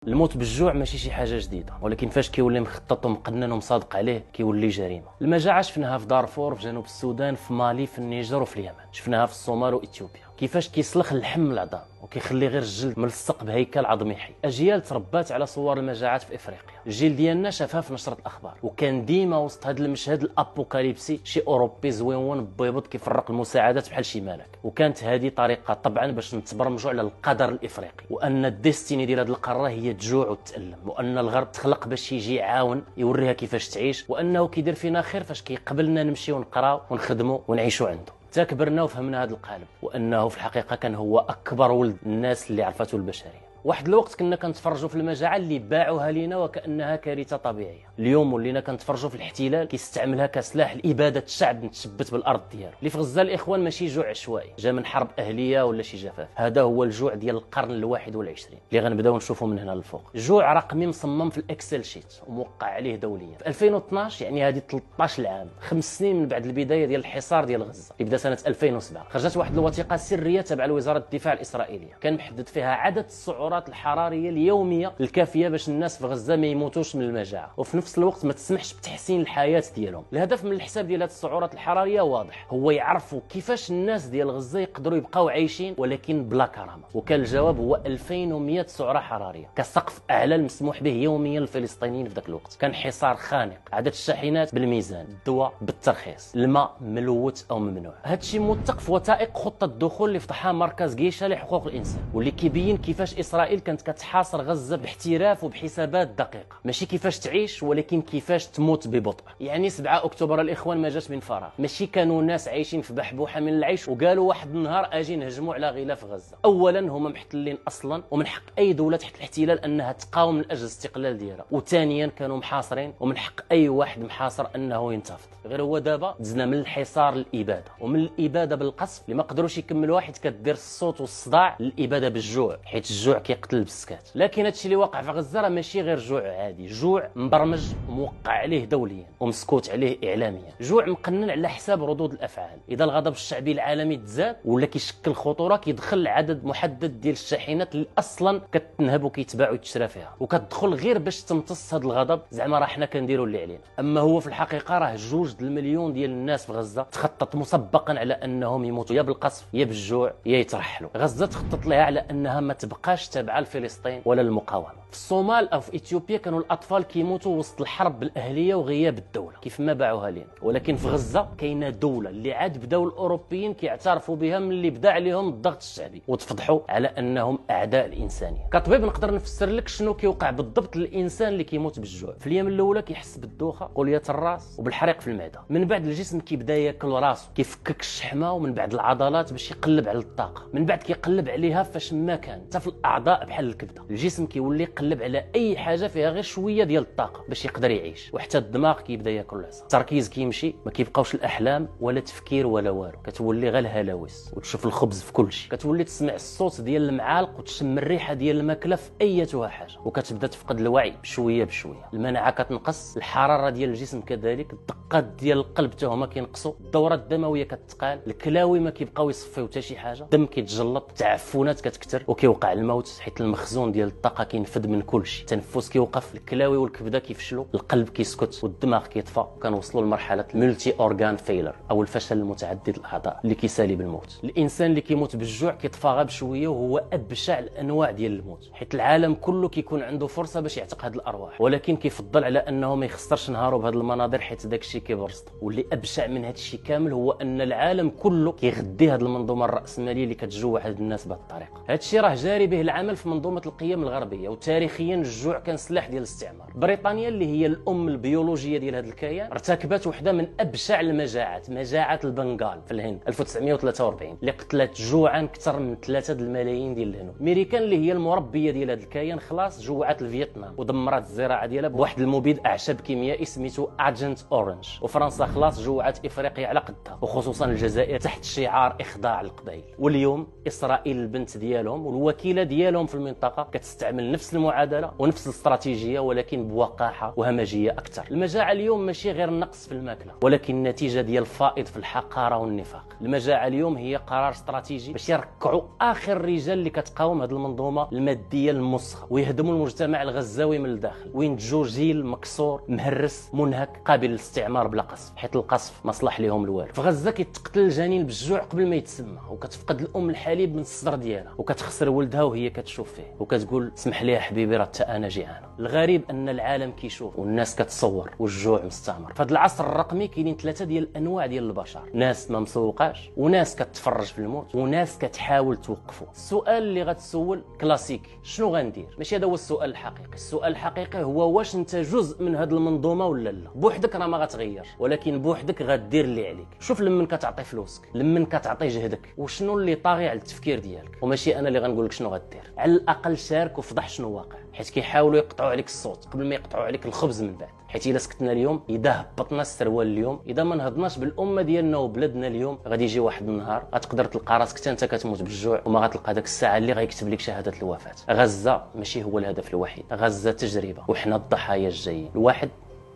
الموت بالجوع ماشي شي حاجه جديده، ولكن فاش كيولي مخطط ومقنن ومصادق عليه كيولي جريمه. المجاعه شفناها في دارفور، في جنوب السودان، في مالي، في النيجر وفي اليمن، شفناها في الصومال واثيوبيا. كيفاش كيسلخ اللحم العظام وكيخلي غير الجلد ملصق بهيكل عظمي حي. اجيال تربات على صور المجاعات في افريقيا، الجيل ديالنا شافها في نشره الاخبار، وكان ديما وسط هذا المشهد الابوكاليبسي شي اوروبي زويون بيض كيفرق المساعدات بحال شي ملك. وكانت هذه طريقه طبعا باش نتبرمجوا على القدر الافريقي، وان الديستيني ديال هذه القاره هي تجوع وتتالم، وان الغرب تخلق باش يجي يعاون يوريها كيفاش تعيش، وانه كيدير فينا خير فاش كيقبلنا نمشيو ونقراو ونخدموا ونعيشوا عنده. كبرنا وفهمنا هذا القالب، وانه في الحقيقه كان هو اكبر ولد الناس اللي عرفته البشريه. واحد الوقت كنا كنتفرجوا في المجاعه اللي باعوها لينا وكانها كارثه طبيعيه، اليوم ولينا كنتفرجوا في الاحتلال كيستعملها كسلاح لاباده الشعب نتشبت بالارض ديالو. اللي في غزه الاخوان ماشي جوع عشوائي جا من حرب اهليه ولا شي جفاف، هذا هو الجوع ديال القرن ال21 اللي غنبداو نشوفوا من هنا للفوق. جوع رقمي مصمم في الاكسل شيت وموقع عليه دوليا في 2012، يعني هذه 13 عام، 5 سنين من بعد البدايه ديال الحصار ديال غزه اللي بدا سنه 2007. خرجت واحد الوثيقه سريه تبع وزاره الدفاع الاسرائيليه، كان محدد فيها عدد السعرات الحراريه اليوميه الكافيه باش الناس في غزه ما يموتوش من المجاعه، وفي نفس الوقت ما تسمحش بتحسين الحياه ديالهم. الهدف من الحساب ديال هذه السعرات الحراريه واضح، هو يعرفوا كيفاش الناس ديال غزه يقدروا يبقاو عايشين ولكن بلا كرامه. وكان الجواب هو 2100 سعره حراريه كسقف اعلى المسموح به يوميا للفلسطينيين في ذاك الوقت. كان حصار خانق، عدد الشاحنات بالميزان، الدواء بالترخيص، الماء ملوث او ممنوع. هذا الشيء موثق في وثائق خطه الدخول اللي فتحها مركز جيشه لحقوق الانسان، واللي كيبين كيفاش اسرائيل كانت كتحاصر غزه باحتراف وبحسابات دقيقه، ماشي كيفاش تعيش ولكن كيفاش تموت ببطء. يعني 7 اكتوبر الاخوان ما جاش من فراغ، ماشي كانوا ناس عايشين في بحبوحه من العيش وقالوا واحد النهار اجي نهجموا على غلاف غزه. اولا هما محتلين اصلا، ومن حق اي دوله تحت الاحتلال انها تقاوم من اجل الاستقلال ديالها، وثانيا كانوا محاصرين ومن حق اي واحد محاصر انه ينتفض. غير هو دابا دزنا من الحصار للاباده، ومن الاباده بالقصف اللي ما قدروش يكملوا واحد كدير الصوت والصداع للاباده بالجوع، حيت الجوع كيقتل بالسكات. لكن هادشي اللي واقع في غزه راه ماشي غير جوع عادي، جوع مبرمج وموقع عليه دوليا ومسكوت عليه اعلاميا، جوع مقنن على حساب ردود الافعال. اذا الغضب الشعبي العالمي تزاد ولا كيشكل خطوره، كيدخل عدد محدد ديال الشاحنات اللي اصلا كتنهب وكيتباع ويتشرى فيها، وكتدخل غير باش تمتص هذا الغضب، زعما راه حنا كنديروا اللي علينا. اما هو في الحقيقه راه 2 المليون ديال الناس في غزه تخطط مسبقا على انهم يموتوا يا بالقصف يا بالجوع يا يترحلوا. غزه تخطط لها على انها ما تبقاش تابعه لفلسطين ولا المقاومه. في الصومال او في اثيوبيا كانوا الاطفال كيموتوا وسط الحرب الاهليه وغياب الدوله كيف ما باعوها لنا، ولكن في غزه كاينه دوله اللي عاد بداو الاوروبيين كيعترفوا بها من اللي بدا عليهم الضغط الشعبي وتفضحوا على انهم اعداء الانسانيه. كطبيب نقدر نفسر لك شنو كيوقع بالضبط للانسان اللي كيموت بالجوع. في الايام الاولى كيحس بالدوخه، قوليه الراس وبالحريق في المعده، من بعد الجسم كيبدا ياكل راسه، كيفكك الشحمه، ومن بعد العضلات باش يقلب على الطاقه، من بعد كيقلب عليها فاش ما كان، حتى في الاعضاء بحال الكبده. الجسم كيولي يقلب على اي حاجه فيها غير شويه ديال الطاقه باش يقدر يعيش، وحتى الدماغ كيبدا ياكل العصا. التركيز كيمشي، ما كيبقاوش الاحلام ولا تفكير ولا والو، كتولي غير الهلاوس وتشوف الخبز في كل شيء، كتولي تسمع الصوت ديال المعالق وتشم الريحه ديال الماكله في ايتها حاجه، وكتبدا تفقد الوعي بشويه بشويه. المناعه كتنقص، الحراره ديال الجسم كذلك، الدقات ديال القلب حتى هما كينقصوا، الدوره الدمويه كتقال، الكلاوي ما كيبقاو يصفيو حتى شي حاجه، الدم كيتجلط، التعفنات كتكثر، وكيوقع الموت حيت المخزون ديال الطاقه كينفد من كل شيء. التنفس كيوقف، الكلاوي والكبده كيفشلوا، القلب كيسكت، والدماغ كيطفى، وكنوصلوا لمرحله الملتي اورغان فيلر او الفشل المتعدد الاعضاء اللي كيسالي بالموت. الانسان اللي كيموت بالجوع كيتفاغى بشويه، وهو ابشع الانواع ديال الموت، حيت العالم كله كيكون عنده فرصه باش يعتق هذه الارواح، ولكن كيفضل على انه ما يخسرش نهارو بهذه المناظر حيت داك الشيء كيبرصد. واللي ابشع من هذا الشيء كامل هو ان العالم كله كيغدي هذه المنظومه الراسماليه اللي كتجوع هاد الناس بهذه الطريقه. هذا الشيء راه جاري به العمل في منظومه القيم الغربيه، وتاريخيا الجوع كان سلاح ديال الاستعمار. بريطانيا اللي هي الام البيولوجيه ديال هذا الكيان ارتكبت وحده من ابشع المجاعات، مجاعه البنغال في الهند 1943 اللي قتلت جوعا اكثر من 3 الملايين ديال الهنود. ميريكان اللي هي المربيه ديال هذا الكيان خلاص جوعت الفيتنام ودمرت الزراعه ديالها بواحد المبيد اعشاب كيميائي سميتو اجنت اورنج طنجة، وفرنسا خلاص جوعت افريقيا على قدها، وخصوصا الجزائر تحت شعار اخضاع القبائل. واليوم اسرائيل البنت ديالهم والوكيله ديالهم في المنطقه كتستعمل نفس المعادله ونفس الاستراتيجيه، ولكن بوقاحه وهمجيه اكثر. المجاعه اليوم ماشي غير النقص في الماكله، ولكن نتيجه ديال الفائض في الحقاره والنفاق. المجاعه اليوم هي قرار استراتيجي باش يركعوا اخر رجال اللي كتقاوم هذه المنظومه الماديه المسخه، ويهدموا المجتمع الغزاوي من الداخل، وينتجوا جيل مكسور مهرس منهك قابل للاستعمار بلا قصف، حيت القصف ما صلح لهم الوالو. في غزه كيتقتل الجنين بالجوع قبل ما يتسمى، وكتفقد الام الحليب من الصدر ديالها، وكتخسر ولدها وهي كتشوف فيه، وكتقول اسمح لي يا حبيبي راه حتى انا جيعانه. الغريب ان العالم كيشوف والناس كتصور والجوع مستمر. في هذا العصر الرقمي كاينين ثلاثه ديال الانواع ديال البشر: ناس ما مسوقاش، وناس كتفرج في الموت، وناس كتحاول توقفه. السؤال اللي غتسول كلاسيكي: شنو غندير؟ ماشي هذا هو السؤال الحقيقي. السؤال الحقيقي هو واش انت جزء من هذه المنظومه ولا لا؟ بوحدك راه ما غتغيرش، ولكن بوحدك غدير اللي عليك. شوف لمن كتعطي فلوسك، لمن كتعطي جهدك، وشنو اللي طاغي على التفكير ديالك. وماشي انا اللي غنقول لك شنو غدير، على الاقل شارك وفضح شنو واقع، حيت كيحاولوا يقطعوا عليك الصوت قبل ما يقطعوا عليك الخبز من بعد. حيت الا سكتنا اليوم، اذا هبطنا السروال اليوم، اذا ما نهضناش بالامه ديالنا وبلادنا اليوم، غادي يجي واحد النهار غتقدر تلقى راسك حتى انت كتموت بالجوع، وما غتلقى داك الساعه اللي غيكتب لك شهاده الوفاه. غزه ماشي هو الهدف الوحيد، غزه تجربه، وحنا الضحايا الجايين، الواحد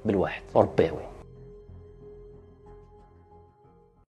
بالواحد، وربي يعوين.